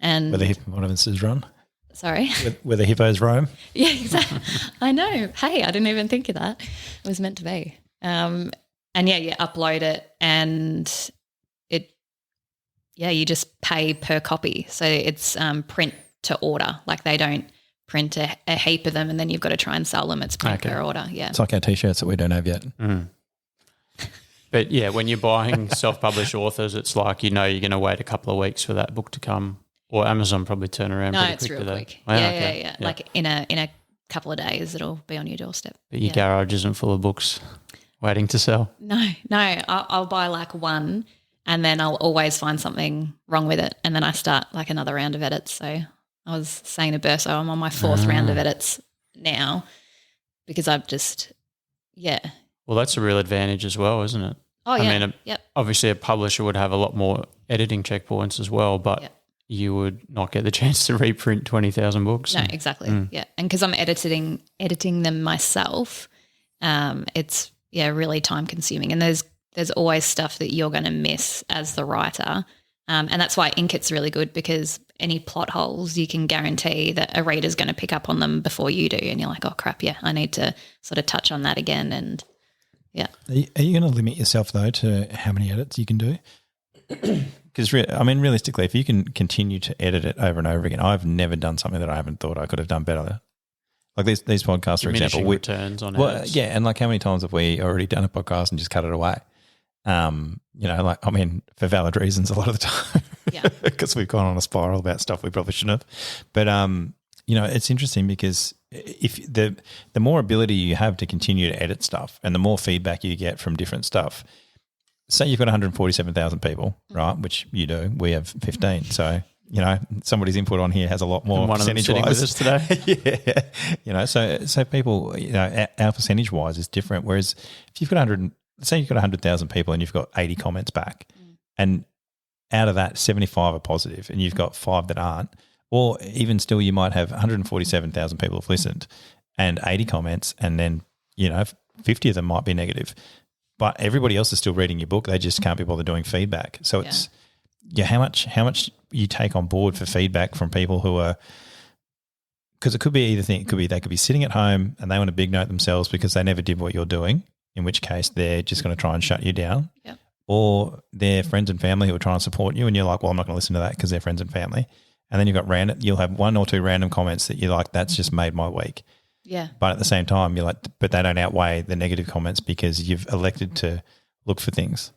And where the hippopotamuses run. Sorry? Where the hippos roam. Yeah, exactly. I know. Hey, I didn't even think of that. It was meant to be. And you upload it and you just pay per copy. So it's print to order. Like they don't print a heap of them and then you've got to try and sell them. It's print per order, yeah. It's like our T-shirts that we don't have yet. Mm. But, when you're buying self-published authors, it's like you're going to wait a couple of weeks for that book to come, or Amazon probably turn around pretty quick. No, it's real quick. Oh, yeah. Like in a couple of days it'll be on your doorstep. But your garage isn't full of books waiting to sell? No. I'll buy like one and then I'll always find something wrong with it and then I start like another round of edits. So I was saying to Burso, I'm on my fourth round of edits now because I've just, Well, that's a real advantage as well, isn't it? Oh, yeah. I mean, obviously a publisher would have a lot more editing checkpoints as well, but you would not get the chance to reprint 20,000 books. No, exactly. Yeah. And because I'm editing them myself, it's, really time consuming. And there's always stuff that you're going to miss as the writer. And that's why Inkit's really good because any plot holes you can guarantee that a reader's going to pick up on them before you do. And you're like, oh, crap, I need to sort of touch on that again. And, Are you going to limit yourself, though, to how many edits you can do? Because, realistically, if you can continue to edit it over and over again, I've never done something that I haven't thought I could have done better. Like these podcasts, for example. Returns on edits. Yeah, and like how many times have we already done a podcast and just cut it away? For valid reasons a lot of the time. Yeah. Because we've gone on a spiral about stuff we probably shouldn't have. But, it's interesting because if the more ability you have to continue to edit stuff and the more feedback you get from different stuff, say you've got 147,000 people, right, which you do, we have 15. So, somebody's input on here has a lot more percentage-wise. With us today. So people, our percentage-wise is different. Whereas if you've got 100,000 people and you've got 80 comments back and out of that 75 are positive and you've got 5 that aren't, or even still you might have 147,000 people have listened and 80 comments and then, 50 of them might be negative. But everybody else is still reading your book. They just can't be bothered doing feedback. So it's how much you take on board for feedback from people who are, because it could be either thing. It could be they could be sitting at home and they want to big note themselves because they never did what you're doing, in which case they're just going to try and shut you down. Yeah. Or they're friends and family who are trying to support you and you're like, well, I'm not going to listen to that because they're friends and family. And then you'll have 1 or 2 random comments that you're like, that's just made my week. Yeah. But at the same time, you're like, but they don't outweigh the negative comments because you've elected to look for things.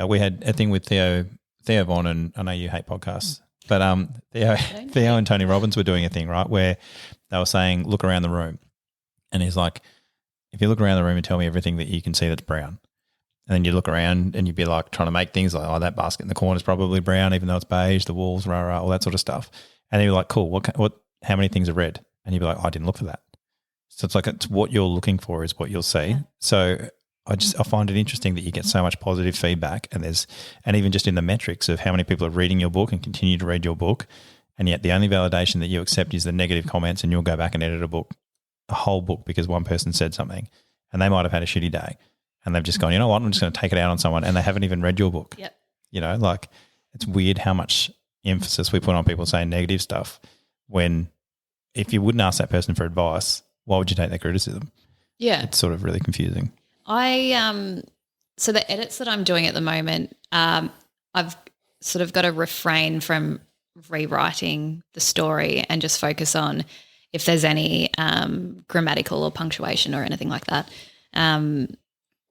We had a thing with Theo Von, and I know you hate podcasts, but Theo and Tony Robbins were doing a thing, right, where they were saying, look around the room. And he's like, if you look around the room and tell me everything that you can see that's brown. And then you look around and you'd be like trying to make things like, oh, that basket in the corner is probably brown, even though it's beige, the walls, all that sort of stuff. And then you're like, cool, how many things are red? And you'd be like, oh, I didn't look for that. So it's like it's what you're looking for is what you'll see. Yeah. So I find it interesting that you get so much positive feedback and even just in the metrics of how many people are reading your book and continue to read your book. And yet the only validation that you accept is the negative comments and you'll go back and edit a whole book because one person said something and they might have had a shitty day. And they've just gone, you know what, I'm just going to take it out on someone and they haven't even read your book. Yep. It's weird how much, emphasis we put on people saying negative stuff when if you wouldn't ask that person for advice, why would you take that criticism? Yeah. It's sort of really confusing. So the edits that I'm doing at the moment, I've sort of got to refrain from rewriting the story and just focus on if there's any grammatical or punctuation or anything like that. And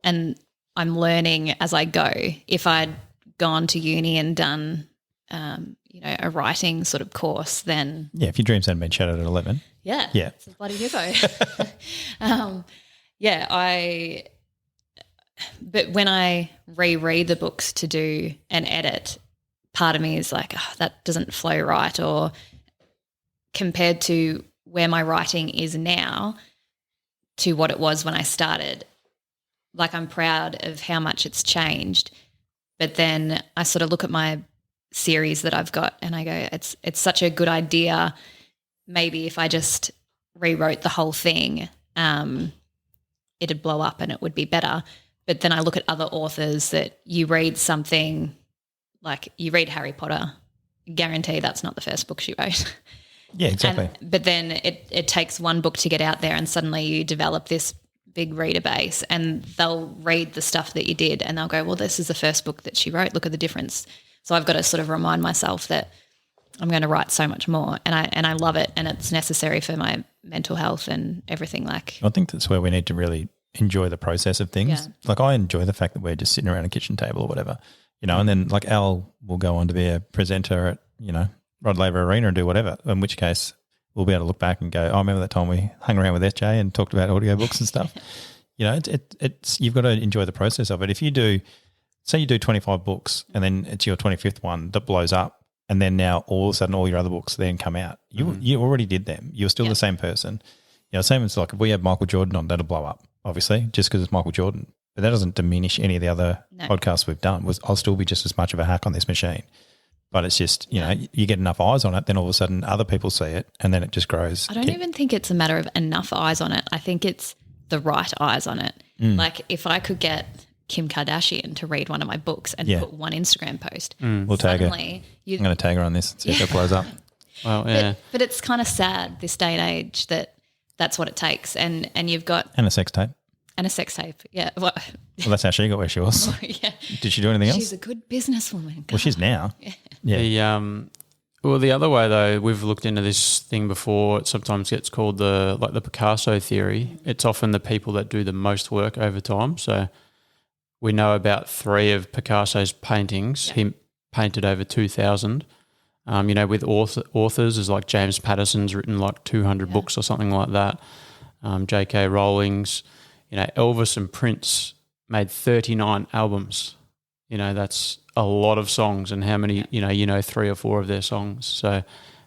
I'm learning as I go. If I'd gone to uni and done, a writing sort of course, then yeah, if your dreams hadn't been shattered at 11, yeah, it's a bloody hippo. But when I reread the books to do an edit, part of me is like, oh, that doesn't flow right, or compared to where my writing is now to what it was when I started, like I'm proud of how much it's changed. But then I sort of look at my series that I've got and I go, it's such a good idea. Maybe if I just rewrote the whole thing, it'd blow up and it would be better. But then I look at other authors that you read something like you read Harry Potter, guarantee that's not the first book she wrote. Yeah, exactly. But then it takes one book to get out there and suddenly you develop this big reader base and they'll read the stuff that you did and they'll go, well, this is the first book that she wrote. Look at the difference. So I've got to sort of remind myself that I'm going to write so much more and I love it and it's necessary for my mental health and everything. Like I think that's where we need to really enjoy the process of things. Yeah. Like I enjoy the fact that we're just sitting around a kitchen table or whatever, and then like Al will go on to be a presenter at, Rod Laver Arena and do whatever, in which case we'll be able to look back and go, oh, I remember that time we hung around with SJ and talked about audio books and stuff. It's you've got to enjoy the process of it. If you do, say you do 25 books and then it's your 25th one that blows up and then now all of a sudden all your other books then come out, you already did them. You're still the same person. Same as like if we have Michael Jordan on, that'll blow up, obviously, just because it's Michael Jordan. But that doesn't diminish any of the other podcasts we've done. I'll still be just as much of a hack on this machine. But it's just, you get enough eyes on it, then all of a sudden other people see it and then it just grows. I don't even think it's a matter of enough eyes on it. I think it's the right eyes on it. Like if I could get Kim Kardashian to read one of my books and put one Instagram post, we'll tag her. I'm going to tag her on this and see if it blows up. Well, yeah. But it's kind of sad this day and age that that's what it takes. And you've got – and a sex tape. And a sex tape, yeah. Well, that's how she got where she was. Yeah. Did she do anything else? She's a good businesswoman. God. Well, she's now. Yeah. The other way though, we've looked into this thing before. It sometimes gets called the Picasso theory. It's often the people that do the most work over time. So we know about 3 of Picasso's paintings. He painted over 2,000. With authors is like James Patterson's written like 200 books or something like that. J.K. Rowling's. Elvis and Prince made 39 albums. That's a lot of songs, and how many, 3 or 4 of their songs. So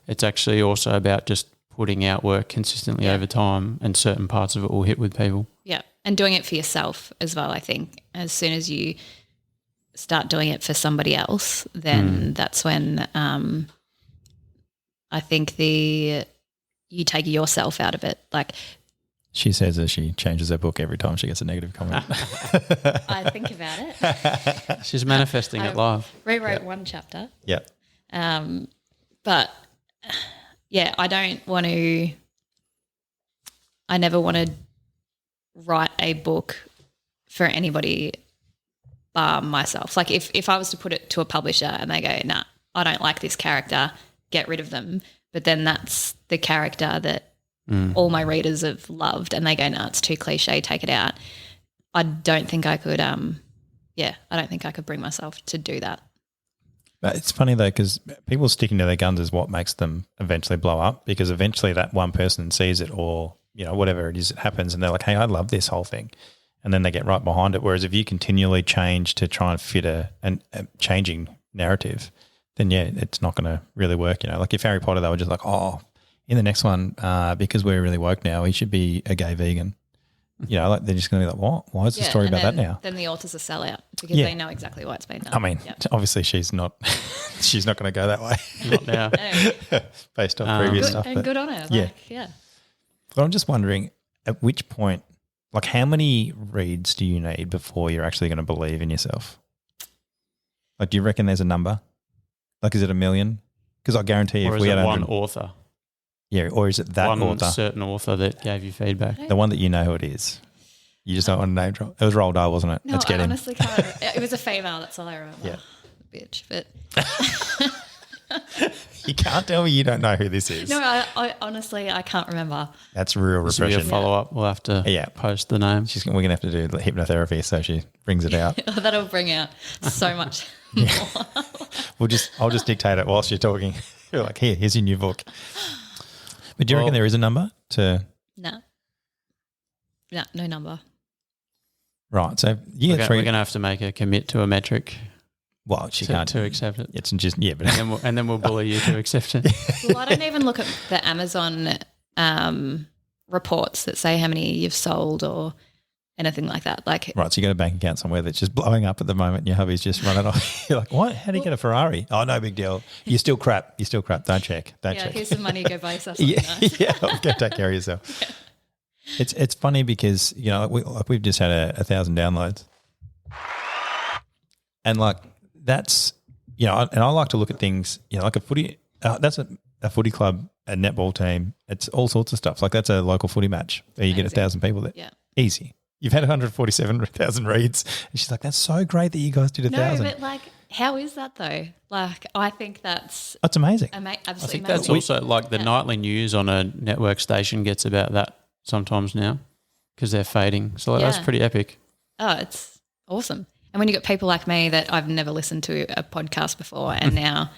it's actually also about just putting out work consistently over time, and certain parts of it will hit with people. Yeah, and doing it for yourself as well, I think. As soon as you start doing it for somebody else, then that's when I think you take yourself out of it. Like, she says that she changes her book every time she gets a negative comment. I think about it. She's manifesting it live. Rewrote one chapter. Yeah. But, I don't want to – I never want to write a book for anybody bar myself. Like if I was to put it to a publisher and they go, nah, I don't like this character, get rid of them. But then that's the character that all my readers have loved and they go, no, it's too cliche, take it out. I don't think I could I don't think I could bring myself to do that. But it's funny though, because people sticking to their guns is what makes them eventually blow up, because eventually that one person sees it, or whatever it is, it happens and they're like, hey, I love this whole thing. And then they get right behind it. Whereas if you continually change to try and fit a changing narrative, then it's not going to really work. Like if Harry Potter, they were just like, oh, in the next one, because we're really woke now, he should be a gay vegan. Like they're just going to be like, what? Why is the story about that now? Then the author's a sellout because they know exactly why it's been done. I mean, obviously she's not she's not going to go that way. Not now. Based on previous stuff. And good on her. Yeah. But I'm just wondering, at which point, like how many reads do you need before you're actually going to believe in yourself? Like do you reckon there's a number? Like is it 1 million? Because I guarantee or if is we it had one author? Yeah, or is it that one author? certain author that gave you feedback? The one that you know who it is. You just don't want to name drop. It was Roald Dahl, wasn't it? No, Let's get I him. honestly can't. It was a female. That's all I remember. Yeah. Bitch, but You can't tell me you don't know who this is. no, I honestly I can't remember. That's real This will be a repression. follow-up. We'll have to post the name. We're going to have to do hypnotherapy so she brings it out. That'll bring out so much more. I'll just dictate it whilst you're talking. You're like, here's your new book. But do you reckon there is a number to? No. No number. Right. So you get three. We're going to have to make a commit to a metric. Well, she can't to accept it. It's just but and then we'll bully you to accept it. Well, I don't even look at the Amazon reports that say how many you've sold or anything like that. Like, right, so you got a bank account somewhere that's just blowing up at the moment. And your hubby's just running off. You're like, what? How do you get a Ferrari? Oh, no big deal. You're still crap. Don't check. Don't check. Here's some money. Go buy yourself something nice. Go take care of yourself. Yeah. It's funny because we've just had 1,000 downloads, and like that's and I like to look at things like a footy. That's a footy club, a netball team. It's all sorts of stuff. Like that's a local footy match where you get 1,000 people there. Yeah, easy. You've had 147,000 reads, and she's like, "That's so great that you guys did 1,000." No, but like, how is that though? Like, I think that's amazing. Absolutely I think amazing. that's also like the nightly news on a network station gets about that sometimes now because they're fading. So that's pretty epic. Oh, it's awesome. And when you got people like me that I've never listened to a podcast before, and now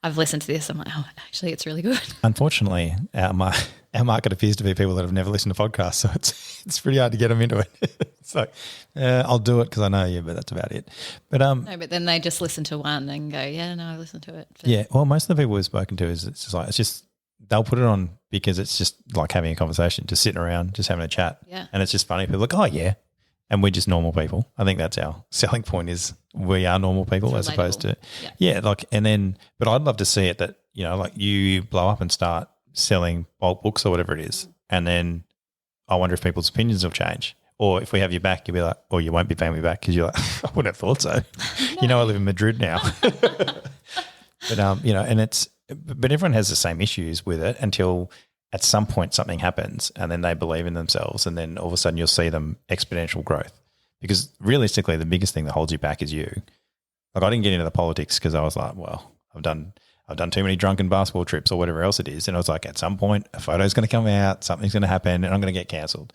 I've listened to this, I'm like, oh, actually, it's really good. Unfortunately, our market appears to be people that have never listened to podcasts, so it's pretty hard to get them into it. It's like, I'll do it because I know you, but that's about it. But no, but then they just listen to one and go, yeah, no, I listened to it. But yeah, well, most of the people we've spoken to it's just they'll put it on because it's just like having a conversation, just sitting around, just having a chat. Yeah, and it's just funny. People are like, oh yeah. And we're just normal people. I think that's our selling point is we are normal people as opposed to, but I'd love to see it that, like you blow up and start selling bulk books or whatever it is. And then I wonder if people's opinions will change. Or if we have you back, you'll be like, or you won't be paying me back because you're like, I wouldn't have thought so. No. I live in Madrid now. But, but everyone has the same issues with it until at some point something happens and then they believe in themselves and then all of a sudden you'll see them exponential growth. Because realistically, the biggest thing that holds you back is you. Like I didn't get into the politics because I was like, well, I've done too many drunken basketball trips or whatever else it is. And I was like, at some point a photo's going to come out, something's going to happen and I'm going to get cancelled.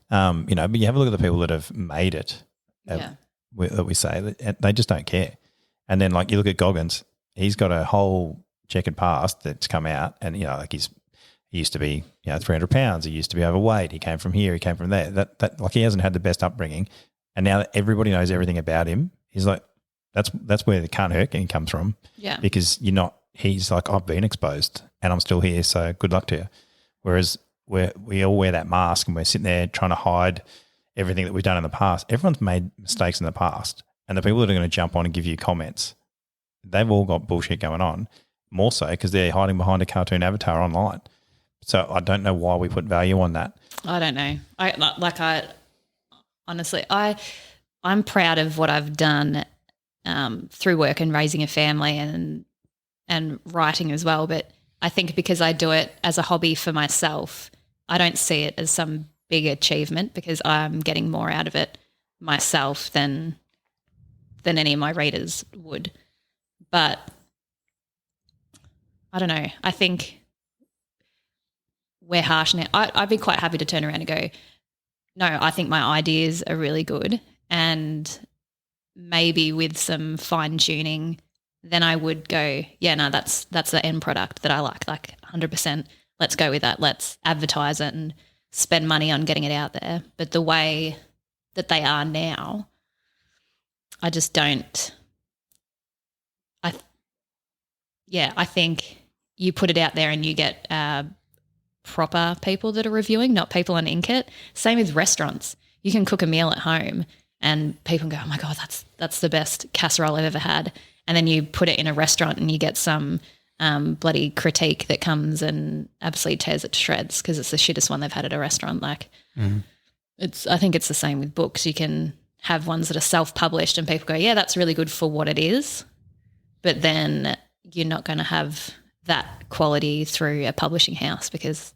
But you have a look at the people that have made it that we say, they just don't care. And then like you look at Goggins, he's got a whole checkered past that's come out and, like he used to be, 300 pounds. He used to be overweight. He came from here. He came from there. That like he hasn't had the best upbringing. And now that everybody knows everything about him, he's like, that's where the can't hurt game comes from. Yeah. Because he's like, I've been exposed and I'm still here. So good luck to you. Whereas we all wear that mask and we're sitting there trying to hide everything that we've done in the past. Everyone's made mistakes in the past. And the people that are going to jump on and give you comments, they've all got bullshit going on. More so because they're hiding behind a cartoon avatar online. So I don't know why we put value on that. I don't know. Honestly, I'm proud of what I've done through work and raising a family and writing as well. But I think because I do it as a hobby for myself, I don't see it as some big achievement because I'm getting more out of it myself than any of my readers would. But I don't know. I think we're harsh now. I'd be quite happy to turn around and go, no, I think my ideas are really good and maybe with some fine tuning, then I would go, yeah, no, that's the end product that I like 100%. Let's go with that. Let's advertise it and spend money on getting it out there. But the way that they are now, I just don't. I think you put it out there and you get proper people that are reviewing, not people on Inkit. Same with restaurants. You can cook a meal at home and people go, oh my God, that's the best casserole I've ever had. And then you put it in a restaurant and you get some bloody critique that comes and absolutely tears it to shreds because it's the shittest one they've had at a restaurant. I think it's the same with books. You can have ones that are self-published and people go, yeah, that's really good for what it is. But then you're not going to have that quality through a publishing house because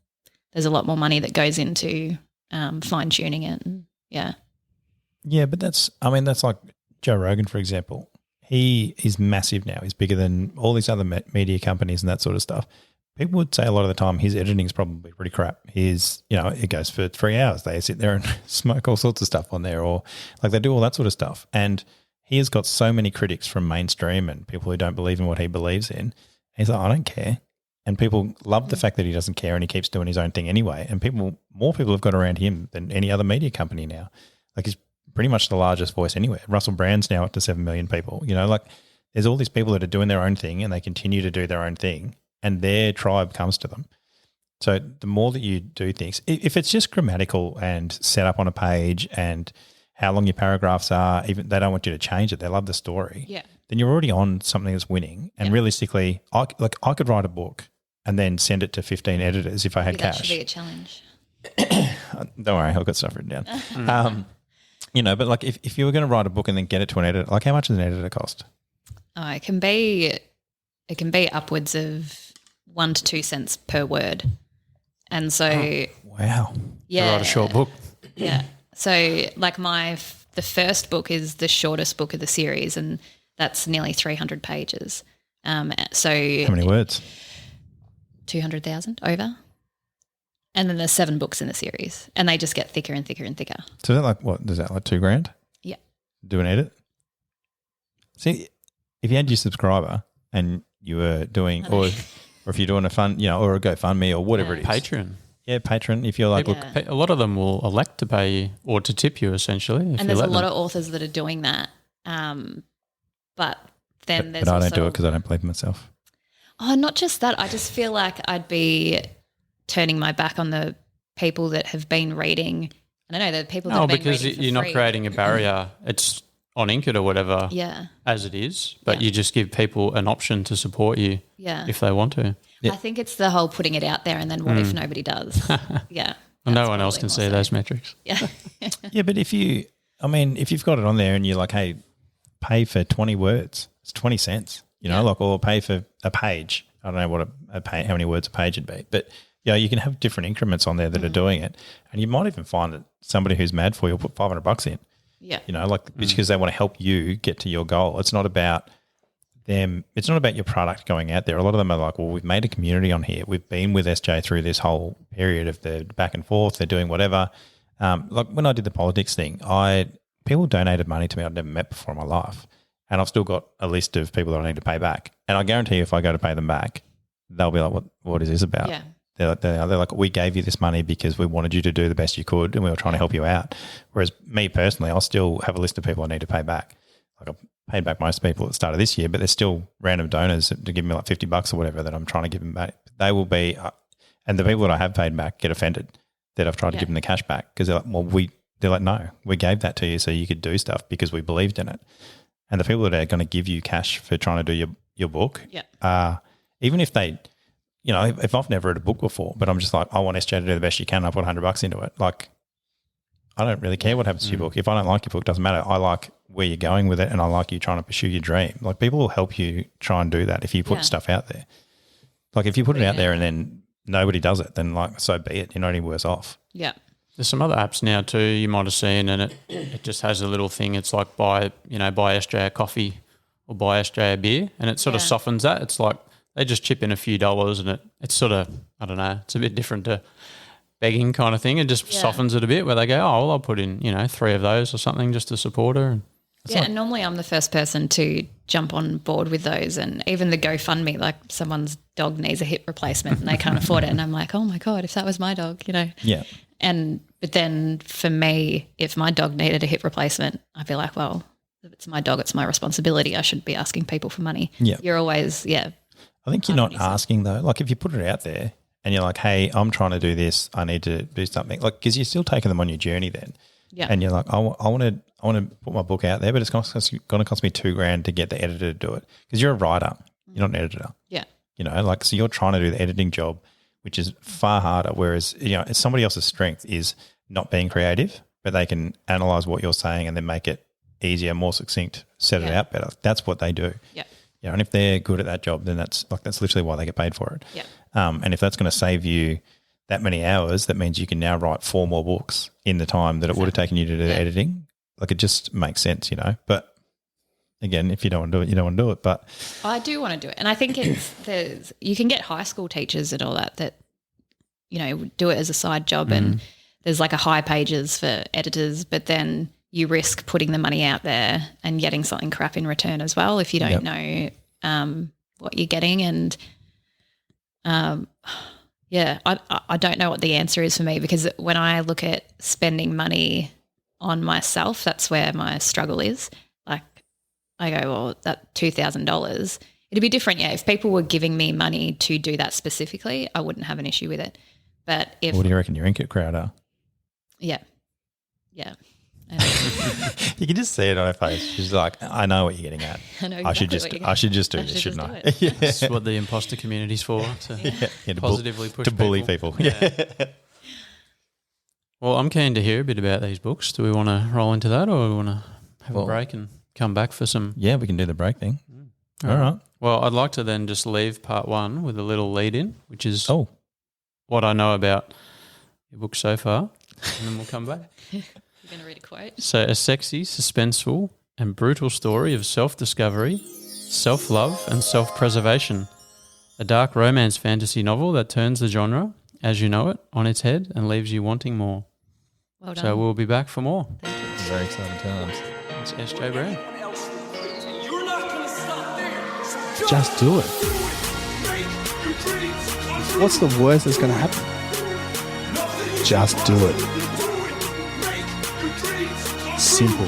there's a lot more money that goes into fine-tuning it. And, yeah. Yeah, but that's like Joe Rogan, for example. He is massive now. He's bigger than all these other media companies and that sort of stuff. People would say a lot of the time his editing is probably pretty crap. It goes for 3 hours. They sit there and smoke all sorts of stuff on there, or like they do all that sort of stuff. And he has got so many critics from mainstream and people who don't believe in what he believes in. He's like, I don't care. And people love the fact that he doesn't care and he keeps doing his own thing anyway. And more people have got around him than any other media company now. Like he's pretty much the largest voice anywhere. Russell Brand's now up to 7 million people. Like there's all these people that are doing their own thing and they continue to do their own thing and their tribe comes to them. So the more that you do things, if it's just grammatical and set up on a page and how long your paragraphs are, even they don't want you to change it. They love the story. Yeah. Then you're already on something that's winning. And realistically, I could write a book and then send it to 15 editors if I had cash. That should be a challenge. Don't worry, I've got stuff written down. But like if you were going to write a book and then get it to an editor, like how much does an editor cost? Oh, it can be upwards of 1 to 2 cents per word. And so wow. Yeah. To write a short book. Yeah. So like the first book is the shortest book of the series and that's nearly 300 pages. So how many words? 200,000 over. And then there's 7 books in the series and they just get thicker and thicker and thicker. So is that like what? Is that like $2,000? Yeah. Do an edit? See, if you had your subscriber and you were doing or if you're doing a fund, or a GoFundMe or whatever it is. Patreon. Yeah, Patreon. If you're like, look, a lot of them will elect to pay you or to tip you essentially. And there's a lot of authors that are doing that. But then there's But I also, don't do it because I don't believe in myself. Oh, not just that. I just feel like I'd be turning my back on the people that have been reading. I don't know, the people that have been reading because for you're free. not creating a barrier. It's on Inkit or whatever as it is, but you just give people an option to support you if they want to. I think it's the whole putting it out there and then what if nobody does? Yeah. And no one else can see those metrics. Yeah. Yeah, but if you've got it on there and you're like, hey, pay for 20 words, it's 20 cents, or pay for a page. I don't know what how many words a page would be, but you can have different increments on there that are doing it. And you might even find that somebody who's mad for you will put $500 in. Yeah. Because they want to help you get to your goal. It's not about them. It's not about your product going out there. A lot of them are like, well, we've made a community on here. We've been with SJ through this whole period of the back and forth. They're doing whatever. Like when I did the politics thing, people donated money to me I'd never met before in my life. And I've still got a list of people that I need to pay back. And I guarantee you if I go to pay them back, they'll be like, what is this about? Yeah. They're like, we gave you this money because we wanted you to do the best you could and we were trying to help you out. Whereas me personally, I'll still have a list of people I need to pay back. Like I've paid back most people at the start of this year, but there's still random donors to give me like $50 or whatever that I'm trying to give them back. They will be, and the people that I have paid back get offended that I've tried to give them the cash back because they're like, they're like, no, we gave that to you so you could do stuff because we believed in it. And the people that are going to give you cash for trying to do your book, even if they, if I've never read a book before, but I'm just like, I want SJ to do the best you can, I put $100 into it. Like, I don't really care what happens to your book. If I don't like your book, it doesn't matter. I like where you're going with it and I like you trying to pursue your dream. Like people will help you try and do that if you put stuff out there. Like if you put it out there and then nobody does it, then like so be it. You're not any worse off. Yeah. There's some other apps now too you might have seen and it just has a little thing. It's like buy SJ a coffee or buy SJ a beer and it sort of softens that. It's like they just chip in a few dollars and it's sort of, I don't know, it's a bit different to begging kind of thing. It just softens it a bit where they go, oh, well, I'll put in, 3 of those or something just to support her. And normally I'm the first person to jump on board with those and even the GoFundMe, like someone's dog needs a hip replacement and they can't afford it and I'm like, oh my God, if that was my dog, Yeah. But then for me, if my dog needed a hip replacement, I'd be like, well, if it's my dog, it's my responsibility. I shouldn't be asking people for money. Yeah. You're always, I think you're not asking though. Like if you put it out there and you're like, hey, I'm trying to do this, I need to do something. Like because you're still taking them on your journey then. Yeah. And you're like, I want to put my book out there, but it's going to cost me $2,000 to get the editor to do it because you're a writer. You're not an editor. Yeah. So you're trying to do the editing job, which is far harder. Whereas, somebody else's strength is not being creative, but they can analyze what you're saying and then make it easier, more succinct, set it out better. That's what they do. Yeah. and if they're good at that job, then that's literally why they get paid for it. Yeah. And if that's going to save you that many hours, that means you can now write 4 more books in the time that it would have taken you to do the editing. Like, it just makes sense, But again, if you don't want to do it, you don't want to do it. But I do want to do it. And I think you can get high school teachers and all that, do it as a side job, and there's like a high pages for editors, but then you risk putting the money out there and getting something crap in return as well if you don't know what you're getting. And I don't know what the answer is for me, because when I look at spending money on myself, that's where my struggle is. Like, I go, well, that $2,000, it'd be different. Yeah. If people were giving me money to do that specifically, I wouldn't have an issue with it. But if, what do you reckon your Inket crowd are? Yeah. You can just see it on her face. She's like, I know what you're getting at. I know I should just do this, shouldn't I? That's what the imposter community's for, to positively push to bully people. Yeah. Well, I'm keen to hear a bit about these books. Do we want to roll into that, or do we want to have a break and come back for some? Yeah, we can do the break thing. All right. Well, I'd like to then just leave part 1 with a little lead in, which is what I know about your book so far, and then we'll come back. Going to read a quote. So, a sexy, suspenseful and brutal story of self-discovery, self-love and self-preservation. A dark romance fantasy novel that turns the genre, as you know it, on its head and leaves you wanting more. Well done. So we'll be back for more. Very exciting times. It's SJ Brown. Just do it. What's the worst that's going to happen? Just do it. Simple.